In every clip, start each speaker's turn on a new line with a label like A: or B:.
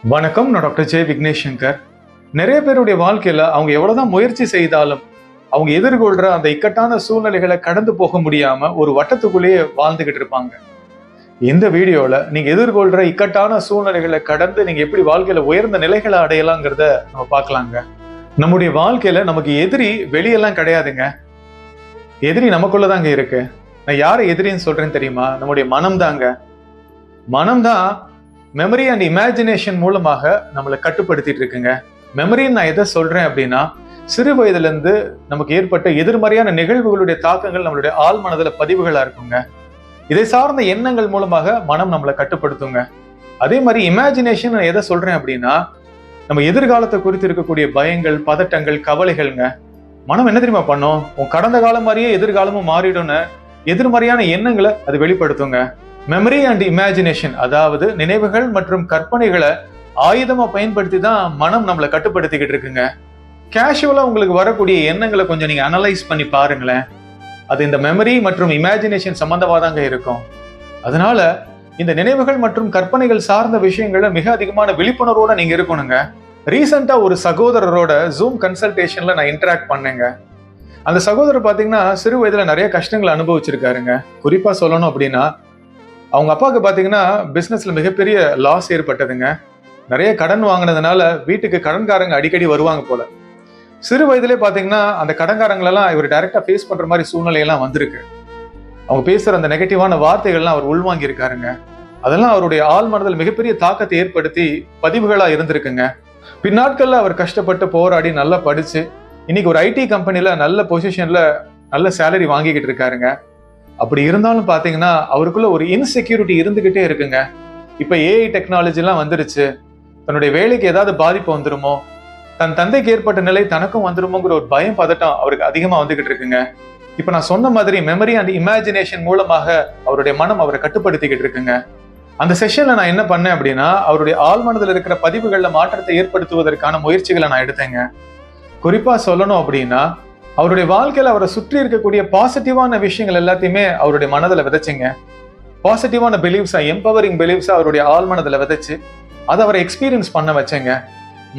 A: வணக்கம். நான் doctor J Vignesh Shankar. நிறைய பேருடைய வாழ்க்கையில அவங்க எவ்வளவுதான் முயற்சி செய்தாலும் அவங்க எதிர்கொள்ற அந்த இக்கட்டான சூழ்நிலைகளை கடந்து போக முடியாம ஒரு வட்டத்துக்குள்ளேயே வாழ்ந்துகிட்டு இருப்பாங்க. இந்த வீடியோல நீங்க எதிர்கொள்ற இக்கட்டான சூழ்நிலைகளை கடந்து நீங்க எப்படி வாழ்க்கையில உயர்ந்த நிலைகளை அடையலாங்கிறத நம்ம பார்க்கலாங்க. நம்முடைய வாழ்க்கையில நமக்கு எதிரி வெளியெல்லாம் கிடையாதுங்க. எதிரி நமக்குள்ளதாங்க இருக்கு. நான் யாரை எதிரின்னு சொல்றேன்னு தெரியுமா? நம்முடைய மனம் தாங்க. மனம்தான் மெமரி அண்ட் இமேஜினேஷன் மூலமாக நம்மளை கட்டுப்படுத்திட்டு இருக்குங்க. மெமரின்னு நான் எதை சொல்றேன் அப்படின்னா, சிறு வயதுல இருந்து நமக்கு ஏற்பட்ட எதிர்மறையான நிகழ்வுகளுடைய தாக்கங்கள் நம்மளுடைய ஆழ் மனதுல பதிவுகளா இருக்குங்க. இதை சார்ந்த எண்ணங்கள் மூலமாக மனம் நம்மளை கட்டுப்படுத்துங்க. அதே மாதிரி இமேஜினேஷன் நான் எதை சொல்றேன் அப்படின்னா, நம்ம எதிர்காலத்தை குறித்து இருக்கக்கூடிய பயங்கள், பதட்டங்கள், கவலைகள்ங்க. மனம் என்ன தெரியுமா பண்ணும்? உன் கடந்த காலம் மாதிரியே எதிர்காலமும் மாறிடும்னு எதிர்மறையான எண்ணங்களை அது வெளிப்படுத்துங்க. மெமரி அண்ட் இமேஜினேஷன், அதாவது நினைவுகள் மற்றும் கற்பனைகளை ஆயுதமா பயன்படுத்தி தான் மனம் நம்மளை கட்டுப்படுத்திக்கிட்டு இருக்குங்க. கேஷுவலா உங்களுக்கு வரக்கூடிய எண்ணங்களை கொஞ்சம் நீங்க அனலைஸ் பண்ணி பாருங்களேன். அது இந்த மெமரி மற்றும் இமேஜினேஷன் சம்பந்தமா தாங்க இருக்கும். அதனால இந்த நினைவுகள் மற்றும் கற்பனைகள் சார்ந்த விஷயங்களை மிக அதிகமான விழிப்புணர்வோட நீங்க இருக்கணுங்க. ரீசெண்டா ஒரு சகோதரரோட ஜூம் கன்சல்டேஷன்ல நான் இன்டராக்ட் பண்ணேங்க. அந்த சகோதரர் பாத்தீங்கன்னா சிறு வயதுல நிறைய கஷ்டங்களை அனுபவிச்சிருக்காருங்க. குறிப்பா சொல்லணும் அப்படின்னா, அவங்க அப்பாவுக்கு பாத்தீங்கன்னா பிசினஸ்ல மிகப்பெரிய லாஸ் ஏற்பட்டதுங்க. நிறைய கடன் வாங்கினதுனால வீட்டுக்கு கடன்காரங்க அடிக்கடி வருவாங்க போல. சிறு வயதிலே பாத்தீங்கன்னா அந்த கடன்காரங்களெல்லாம் இவர் டைரக்டா ஃபேஸ் பண்ற மாதிரி சூழ்நிலையெல்லாம் வந்திருக்கு. அவங்க பேசுற அந்த நெகட்டிவான வார்த்தைகள்லாம் அவர் உள்வாங்கி இருக்காருங்க. அதெல்லாம் அவருடைய ஆழ் மனதில் மிகப்பெரிய தாக்கத்தை ஏற்படுத்தி பதிவுகளா இருந்திருக்குங்க. பின்னாட்கள்ல அவர் கஷ்டப்பட்டு போராடி நல்லா படிச்சு இன்னைக்கு ஒரு ஐடி கம்பெனில நல்ல பொசிஷன்ல நல்ல சேலரி வாங்கிக்கிட்டு இருக்காருங்க. அப்படி இருந்தாலும் பாத்தீங்கன்னா அவருக்குள்ள ஒரு இன்செக்யூரிட்டி இருந்துகிட்டே இருக்குங்க. இப்ப ஏஐ டெக்னாலஜி எல்லாம் வந்துருச்சு, தன்னுடைய வேலைக்கு ஏதாவது பாதிப்பு வந்துருமோ, தன் தந்தைக்கு ஏற்பட்ட நிலை தனக்கும் வந்துருமோங்கிற ஒரு பயம், பதட்டம் அவருக்கு அதிகமா வந்துகிட்டு இருக்குங்க. இப்ப நான் சொன்ன மாதிரி மெமரி அண்ட் இமேஜினேஷன் மூலமாக அவருடைய மனம் அவரை கட்டுப்படுத்திக்கிட்டு இருக்குங்க. அந்த செஷன்ல நான் என்ன பண்ணேன் அப்படின்னா, அவருடைய ஆழ்மனதில் இருக்கிற பதிவுகள்ல மாற்றத்தை ஏற்படுத்துவதற்கான முயற்சிகளை நான் எடுத்தேங்க. குறிப்பா சொல்லணும் அப்படின்னா, அவருடைய வாழ்க்கையில அவரை சுற்றி இருக்கக்கூடிய பாசிட்டிவான விஷயங்கள் எல்லாத்தையுமே அவருடைய மனதில் விதைச்சுங்க. பாசிட்டிவான பிலீவ்ஸா, எம்பவரிங் பிலீவ்ஸா அவருடைய ஆழ் மனதில் விதைச்சு அதை அவரை எக்ஸ்பீரியன்ஸ் பண்ண வச்சேங்க.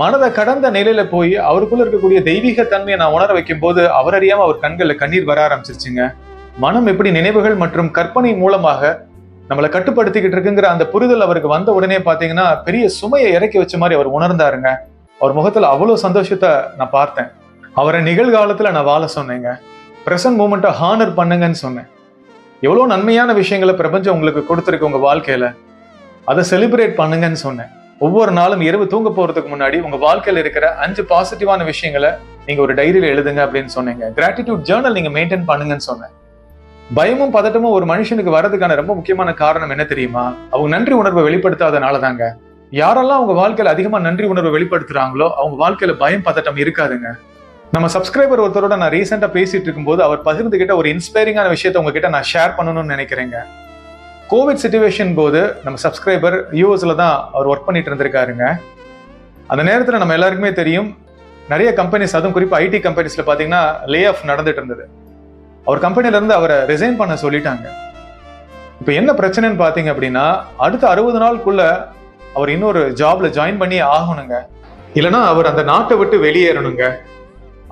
A: மனதை கடந்த நிலையில போய் அவருக்குள்ள இருக்கக்கூடிய தெய்வீக தன்மையை நான் உணர வைக்கும் போது அவர் அறியாம அவர் கண்கள்ல கண்ணீர் வர ஆரம்பிச்சிருச்சுங்க. மனம் எப்படி நினைவுகள் மற்றும் கற்பனை மூலமாக நம்மளை கட்டுப்படுத்திக்கிட்டு இருக்குங்கிற அந்த புரிதல் அவருக்கு வந்த உடனே பாத்தீங்கன்னா பெரிய சுமையை இறக்கி வச்ச மாதிரி அவர் உணர்ந்தாருங்க. அவர் முகத்துல அவ்வளவு சந்தோஷத்தை நான் பார்த்தேன். அவரை நிகழ்காலத்துல நான் வாழ சொன்னேங்க. பிரசன்ட் மூமெண்ட்டை ஹானர் பண்ணுங்கன்னு சொன்னேன். எவ்வளவு நன்மையான விஷயங்களை பிரபஞ்சம் உங்களுக்கு கொடுத்துருக்கு உங்க வாழ்க்கையில, அதை செலிப்ரேட் பண்ணுங்கன்னு சொன்னேன். ஒவ்வொரு நாளும் இரவு தூங்க போறதுக்கு முன்னாடி உங்க வாழ்க்கையில இருக்கிற 5 பாசிட்டிவான விஷயங்களை நீங்க ஒரு டைரியில எழுதுங்க அப்படின்னு சொன்னீங்க. கிராட்டிடியூட் ஜேர்னல் நீங்க மெயின்டைன் பண்ணுங்கன்னு சொன்னேன். பயமும் பதட்டமும் ஒரு மனுஷனுக்கு வர்றதுக்கான ரொம்ப முக்கியமான காரணம் என்ன தெரியுமா? அவங்க நன்றி உணர்வை வெளிப்படுத்தாதனால தாங்க. யாரெல்லாம் அவங்க வாழ்க்கையில அதிகமா நன்றி உணர்வை வெளிப்படுத்துறாங்களோ அவங்க வாழ்க்கையில பயம், பதட்டம் இருக்காதுங்க. நம்ம சப்ஸ்கிரைபர் ஒருத்தரோட நான் ரீசெண்டா பேசிட்டு இருக்கும்போது அவர் பகிர்ந்துகிட்ட ஒரு இன்ஸ்பைரிங்கான விஷயத்தை உங்ககிட்ட நான் ஷேர் பண்ணணும்னு நினைக்கிறேங்க. கோவிட் சிச்சுவேஷன் போது நம்ம சப்ஸ்கிரைபர் யூஎஸ்ல தான் அவர் ஒர்க் பண்ணிட்டு இருந்திருக்காருங்க. அந்த நேரத்துல நம்ம எல்லாருக்குமே தெரியும், நிறைய கம்பெனிஸ், அதுவும் குறிப்பா ஐடி கம்பெனிஸ்ல பாத்தீங்கன்னா லே ஆஃப் நடந்துட்டு இருந்தது. அவர் கம்பெனில இருந்து அவரை ரிசைன் பண்ண சொல்லிட்டாங்க. இப்ப என்ன பிரச்சனைன்னு பாத்தீங்க அப்படின்னா, அடுத்த 60 நாளுக்குள்ள அவர் இன்னொரு ஜாப்ல ஜாயின் பண்ணி ஆகணுங்க. இல்லைன்னா அவர் அந்த நாட்டை விட்டு வெளியேறணுங்க.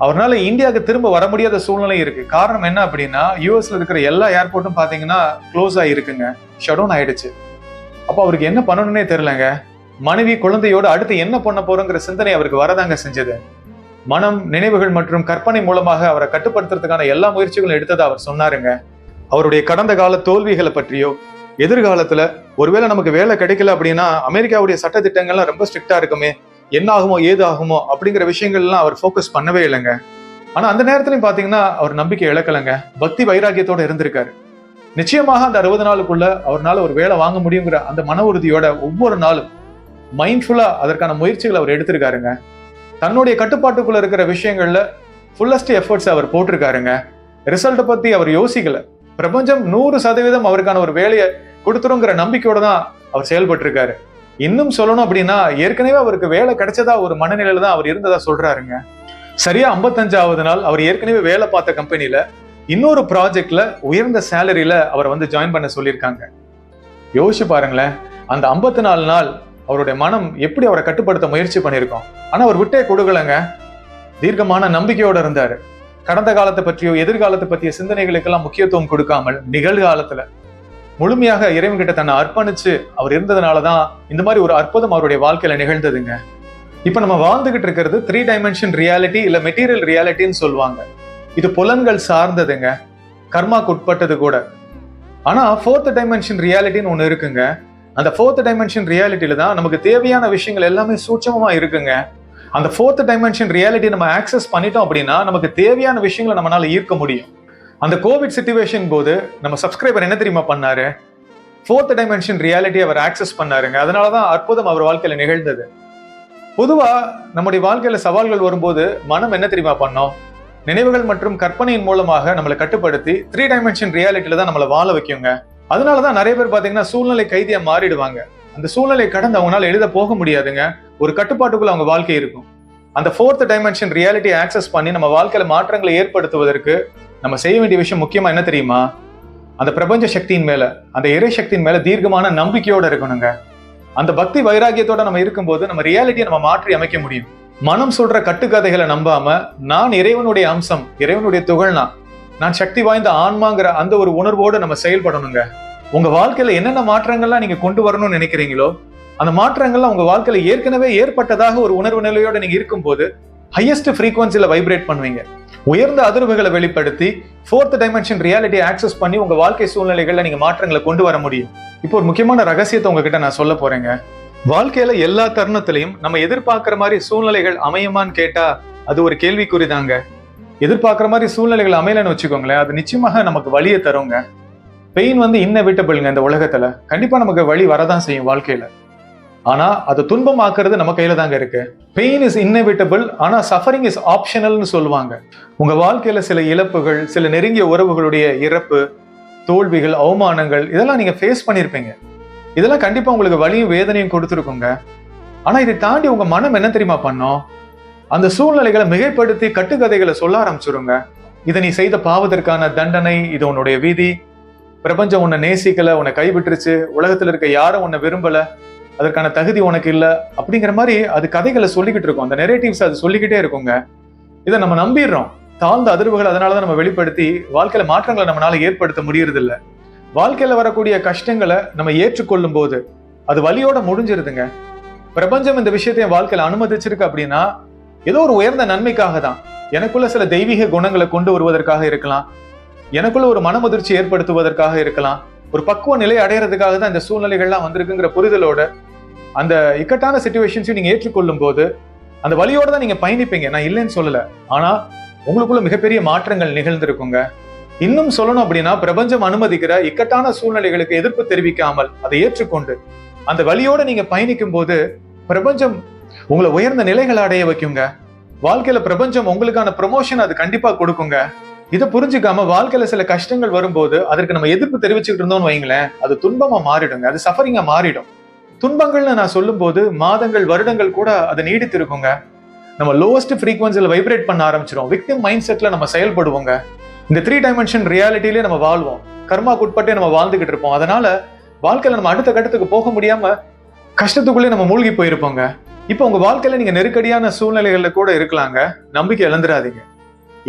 A: அவரால் இந்தியாவுக்கு திரும்ப வர முடியாத சூழ்நிலை இருக்கு. காரணம் என்ன அப்படின்னா, யூஎஸ்ல இருக்கிற எல்லா ஏர்போர்ட்டும் பாத்தீங்கன்னா க்ளோஸ் ஆயிருக்குங்க, ஷட் டவுன் ஆயிடுச்சு. அப்போ அவருக்கு என்ன பண்ணணும்னே தெரியலங்க. மனைவி, குழந்தையோட அடுத்து என்ன பண்ண போறோங்கிற சிந்தனை அவருக்கு வரதாங்க செஞ்சது. மனம், நினைவுகள் மற்றும் கற்பனை மூலமாக அவரை கட்டுப்படுத்துறதுக்கான எல்லா முயற்சிகளும் எடுத்ததை அவர் சொன்னாருங்க. அவருடைய கடந்த கால தோல்விகளை பற்றியோ, எதிர்காலத்துல ஒருவேளை நமக்கு வேலை கிடைக்கல அப்படின்னா அமெரிக்காவுடைய சட்ட திட்டங்கள்லாம் ரொம்ப ஸ்ட்ரிக்டா இருக்குமே, என்ன ஆகுமோ ஏது ஆகுமோ அப்படிங்கிற விஷயங்கள்லாம் அவர் ஃபோக்கஸ் பண்ணவே இல்லைங்க. ஆனா அந்த நேரத்துலயும் பாத்தீங்கன்னா அவர் நம்பிக்கை இழக்கலைங்க. பக்தி வைராக்கியத்தோட இருந்திருக்காரு. நிச்சயமாக அந்த 60 நாளுக்குள்ள அவரால் ஒரு வேலை வாங்க முடியுங்கிற அந்த மன உறுதியோட ஒவ்வொரு நாளும் மைண்ட்ஃபுல்லா அதற்கான முயற்சிகளை அவர் எடுத்திருக்காருங்க. தன்னுடைய கட்டுப்பாட்டுக்குள்ள இருக்கிற விஷயங்கள்ல ஃபுல்லஸ்ட் எஃபர்ட்ஸ் அவர் போட்டிருக்காருங்க. ரிசல்ட்டை பத்தி அவர் யோசிக்கல. பிரபஞ்சம் 100% அவருக்கான ஒரு வேலையை கொடுத்துருங்கிற நம்பிக்கையோட தான் அவர் செயல்பட்டு இருக்காரு. இன்னும் சொல்லணும் அப்படின்னா, ஏற்கனவே அவருக்கு வேலை கிடைச்சதா ஒரு மனநிலையில தான் அவர் இருந்ததா சொல்றாருங்க. சரியா 55வது நாள் அவர் ஏற்கனவே வேலை பார்த்த கம்பெனில இன்னொரு ப்ராஜெக்ட்ல உயர்ந்த சேலரியில அவரை வந்து ஜாயின் பண்ண சொல்லியிருக்காங்க. யோசிச்சு பாருங்களேன், அந்த 54 நாள் அவருடைய மனம் எப்படி அவரை கட்டுப்படுத்த முயற்சி பண்ணியிருக்கோம். ஆனா அவர் விட்டே கொடுக்கலங்க. தீர்க்கமான நம்பிக்கையோட இருந்தாரு. கடந்த காலத்தை பற்றியோ எதிர்காலத்தை பற்றிய சிந்தனைகளுக்கெல்லாம் முக்கியத்துவம் கொடுக்காமல் நிகழ்காலத்துல முழுமையாக இறைவன்கிட்ட தன்னை அர்ப்பணிச்சு அவர் இருந்ததுனாலதான் இந்த மாதிரி ஒரு அற்புதம் அவருடைய வாழ்க்கையில நிகழ்ந்ததுங்க. இப்ப நம்ம வாழ்ந்துகிட்டு இருக்கிறது 3 டைமென்ஷன் ரியாலிட்டி இல்ல மெட்டீரியல் ரியாலிட்டின்னு சொல்லுவாங்க. இது புலன்கள் சார்ந்ததுங்க, கர்மாக்கு உட்பட்டது கூட. ஆனா 4th டைமென்ஷன் ரியாலிட்டின்னு ஒண்ணு இருக்குங்க. அந்த 4th டைமென்ஷன் ரியாலிட்டியில தான் நமக்கு தேவையான விஷயங்கள் எல்லாமே சூட்சமமா இருக்குங்க. அந்த 4th டைமென்ஷன் ரியாலிட்டி நம்ம ஆக்சஸ் பண்ணிட்டோம் அப்படின்னா நமக்கு தேவையான விஷயங்களை நம்மளால ஈர்க்க முடியும். அந்த கோவிட் சிச்சுவேஷன் போது நம்ம சப்ஸ்கிரைபர் என்ன தெரியுமா பண்ணாரு? 4th டைமென்ஷன் ரியாலிட்டி அவர் ஆக்சஸ் பண்ணாருங்க. அதனாலதான் அற்புதம் அவர் வாழ்க்கையில நிகழ்ந்தது. பொதுவா நம்முடைய வாழ்க்கையில சவால்கள் வரும்போது மனம் என்ன தெரியுமா பண்ணோம்? நினைவுகள் மற்றும் கற்பனையின் மூலமாக நம்மளை கட்டுப்படுத்தி 3 டைமென்ஷன் ரியாலிட்டியில தான் நம்மளை வாழ வைக்குங்க. அதனாலதான் நிறைய பேர் பாத்தீங்கன்னா சூழ்நிலை கைதியா மாறிடுவாங்க. அந்த சூழ்நிலை கடந்து அவங்களால எழுத போக முடியாதுங்க. ஒரு கட்டுப்பாட்டுக்குள்ள அவங்க வாழ்க்கை இருக்கும். அந்த 4th டைமென்ஷன் ரியாலிட்டி ஆக்சஸ் பண்ணி நம்ம வாழ்க்கையில மாற்றங்களை ஏற்படுத்துவதற்கு நம்ம செய்ய வேண்டிய விஷயம் முக்கியமா என்ன தெரியுமா? அந்த பிரபஞ்ச சக்தியின் மேல, அந்த இறை சக்தியின் மேல தீர்க்கமான நம்பிக்கையோட இருக்கணுங்க. அந்த பக்தி வைராகியத்தோட நம்ம இருக்கும்போது நம்ம ரியாலிட்டியை நம்ம மாற்றி அமைக்க முடியும். மனம் சொல்ற கட்டுக்கதைகளை நம்பாம நான் இறைவனுடைய அம்சம், இறைவனுடைய துகள்னா, நான் சக்தி வாய்ந்த ஆன்மாங்கிற அந்த ஒரு உணர்வோடு நம்ம செயல்படணுங்க. உங்க வாழ்க்கையில என்னென்ன மாற்றங்கள்லாம் நீங்க கொண்டு வரணும்னு நினைக்கிறீங்களோ அந்த மாற்றங்கள்லாம் உங்க வாழ்க்கையில ஏற்கனவே ஏற்பட்டதாக ஒரு உணர்வு நிலையோட நீங்க இருக்கும்போது ஹையஸ்ட் ஃப்ரீக்வன்சில வைப்ரேட் பண்ணுவீங்க. உயர்ந்த அதிர்வுகளை வெளிப்படுத்தி 4th டைமென்ஷன் ரியாலிட்டி ஆக்சஸ் பண்ணி உங்க வாழ்க்கை சூழ்நிலைகள்ல நீங்க மாற்றங்களை கொண்டு வர முடியும். இப்போ ஒரு முக்கியமான ரகசியத்தை உங்ககிட்ட நான் சொல்ல போறேங்க. வாழ்க்கையில எல்லா தருணத்திலையும் நம்ம எதிர்பார்க்கிற மாதிரி சூழ்நிலைகள் அமையுமான்னு கேட்டா அது ஒரு கேள்விக்குறிதாங்க. எதிர்பார்க்கிற மாதிரி சூழ்நிலைகள் அமையலன்னு வச்சுக்கோங்களேன், அது நிச்சயமாக நமக்கு வழியை தருங்க. பெயின் இன்னெவிட்டபிள்ங்க. இந்த உலகத்துல கண்டிப்பா நமக்கு வழி வரதான் செய்யும் வாழ்க்கையில. ஆனா அது துன்பமாக்குறது நம்ம கையில தாங்க இருக்கு. பெயின் இஸ் இன்னெவிட்டபிள், ஆனா சஃபரிங் இஸ் ஆப்ஷனல்னு சொல்லுவாங்க. உங்க வாழ்க்கையில சில இழப்புகள், சில நெருங்கிய உறவுகளுடைய இறப்பு, தோல்விகள், அவமானங்கள் இதெல்லாம் நீங்க ஃபேஸ் பண்ணிருப்பீங்க. இதெல்லாம் கண்டிப்பா உங்களுக்கு வலியும் வேதனையும் கொடுத்துருக்குங்க. ஆனா இதை தாண்டி உங்க மனம் என்ன தெரியுமா பண்ணோம்? அந்த சூழ்நிலைகளை மிகைப்படுத்தி கட்டுக்கதைகளை சொல்ல ஆரம்பிச்சிருங்க. இதை நீ செய்த பாவத்திற்கான தண்டனை, இது உன்னுடைய விதி, பிரபஞ்சம் உன்னை நேசிக்கல, உன்னை கைவிட்டுருச்சு, உலகத்துல இருக்க யாரும் உன்னை விரும்பல, அதற்கான தகுதி உனக்கு இல்ல, அப்படிங்கிற மாதிரி அது கதைகளை சொல்லிக்கிட்டு இருக்கும். அந்த நெரேட்டிவ்ஸ் அது சொல்லிக்கிட்டே இருக்குங்க. இதை நம்ம நம்பிடுறோம். தாழ்ந்த அதிர்வுகள் அதனாலதான் நம்ம வெளிப்படுத்தி வாழ்க்கையில மாற்றங்களை நம்மளால ஏற்படுத்த முடியறது இல்ல. வாழ்க்கையில வரக்கூடிய கஷ்டங்களை நம்ம ஏற்றுக்கொள்ளும் போது அது வலியோட முடிஞ்சிருதுங்க. பிரபஞ்சம் இந்த விஷயத்தை என் வாழ்க்கையில அனுமதிச்சிருக்கு அப்படின்னா ஏதோ ஒரு உயர்ந்த நன்மைக்காக தான். எனக்குள்ள சில தெய்வீக குணங்களை கொண்டு வருவதற்காக இருக்கலாம், எனக்குள்ள ஒரு மனமுதிர்ச்சி ஏற்படுத்துவதற்காக இருக்கலாம், ஒரு பக்குவ நிலை அடையிறதுக்காக தான் இந்த சூழ்நிலைகள்லாம் வந்திருக்குங்கிற புரிதலோட அந்த இக்கட்டான சிச்சுவேஷன்ஸையும் நீங்க ஏற்றுக்கொள்ளும் போது அந்த வழியோட தான் நீங்க பயணிப்பீங்க. நான் இல்லைன்னு சொல்லல, ஆனா உங்களுக்குள்ள மிகப்பெரிய மாற்றங்கள் நிகழ்ந்திருக்குங்க. இன்னும் சொல்லணும் அப்படின்னா பிரபஞ்சம் அனுமதிக்கிற இக்கட்டான சூழ்நிலைகளுக்கு எதிர்ப்பு தெரிவிக்காமல் அதை ஏற்றுக்கொண்டு அந்த வழியோட நீங்க பயணிக்கும் போது பிரபஞ்சம் உங்களை உயர்ந்த நிலைகளை அடைய வைக்குங்க. வாழ்க்கையில பிரபஞ்சம் உங்களுக்கான ப்ரமோஷன் அது கண்டிப்பா கொடுக்குங்க. இதை புரிஞ்சுக்காம வாழ்க்கையில சில கஷ்டங்கள் வரும்போது அதற்கு நம்ம எதிர்ப்பு தெரிவிச்சுட்டு இருந்தோம்னு வைங்களேன், அது துன்பமா மாறிடுங்க, அது சஃபரிங்கா மாறிடும். துன்பங்கள்னு நான் சொல்லும் போது மாதங்கள், வருடங்கள் கூட அது நீடித்து இருக்குங்க. நம்ம லோவஸ்ட் ஃப்ரீக்வன்சில வைப்ரேட் பண்ண ஆரம்பிச்சிடும். விக்டிம் மைண்ட் செட்ல நம்ம செயல்படுவோங்க. இந்த 3 டைமென்ஷன் ரியாலிட்டிலே நம்ம வாழ்வோம். கர்மாக்கு உட்பட்டே நம்ம வாழ்ந்துகிட்டு இருப்போம். அதனால வாழ்க்கையில நம்ம அடுத்த கட்டத்துக்கு போக முடியாம கஷ்டத்துக்குள்ளே நம்ம மூழ்கி போயிருப்போங்க. இப்போ உங்க வாழ்க்கையில நீங்க நெருக்கடியான சூழ்நிலைகள்ல கூட இருக்கலாங்க. நம்பிக்கை இழந்துடாதீங்க.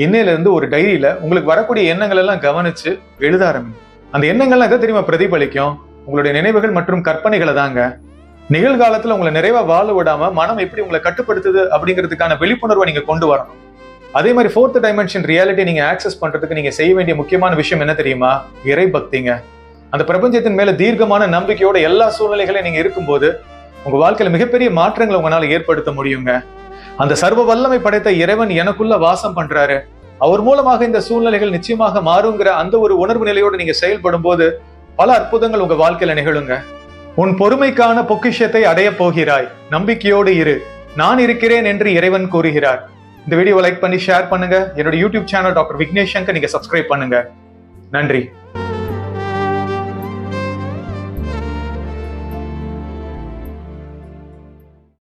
A: இன்னையில இருந்து ஒரு டைரியில உங்களுக்கு வரக்கூடிய எண்ணங்கள் எல்லாம் கவனிச்சு எழுத ஆரம்பிங்க. அந்த எண்ணங்கள்லாம் எதை தெரியுமா பிரதிபலிக்கும்? உங்களுடைய நினைவுகள் மற்றும் கற்பனைகளை தாங்க. நிகழ்காலத்துல உங்களை நிறைவா வாழ விடாம மனம் எப்படி உங்களை கட்டுப்படுத்துது அப்படிங்கிறதுக்கான விழிப்புணர்வை நீங்க கொண்டு வரணும். அதே மாதிரி 4th டைமென்ஷன் ரியாலிட்டி நீங்க ஆக்சஸ் பண்றதுக்கு நீங்க செய்ய வேண்டிய முக்கியமான விஷயம் என்ன தெரியுமா? இறை பக்திங்க. அந்த பிரபஞ்சத்தின் மேல தீர்க்கமான நம்பிக்கையோட எல்லா சூழ்நிலைகளையும் நீங்க இருக்கும்போது உங்க வாழ்க்கையில மிகப்பெரிய மாற்றங்களை உங்களால ஏற்படுத்த முடியுங்க. அந்த சர்வ வல்லமை படைத்த இறைவன் எனக்குள்ள வாசம் பண்றாரு, அவர் மூலமாக இந்த சூழ்நிலைகள் நிச்சயமாக மாறுங்கிற அந்த ஒரு உணர்வு நிலையோடு நீங்க செயல்படும் போது பல அற்புதங்கள் உங்க வாழ்க்கையில நிகழுங்க. உன் பொறுமைக்கான பொக்கிஷத்தை அடைய போகிறாய், நம்பிக்கையோடு இரு, நான் இருக்கிறேன் என்று இறைவன் கூறுகிறார். இந்த வீடியோவை லைக் பண்ணி ஷேர் பண்ணுங்க. என்னோட YouTube channel doctor Vignesh Shankar நீங்க சப்ஸ்கிரைப் பண்ணுங்க. நன்றி.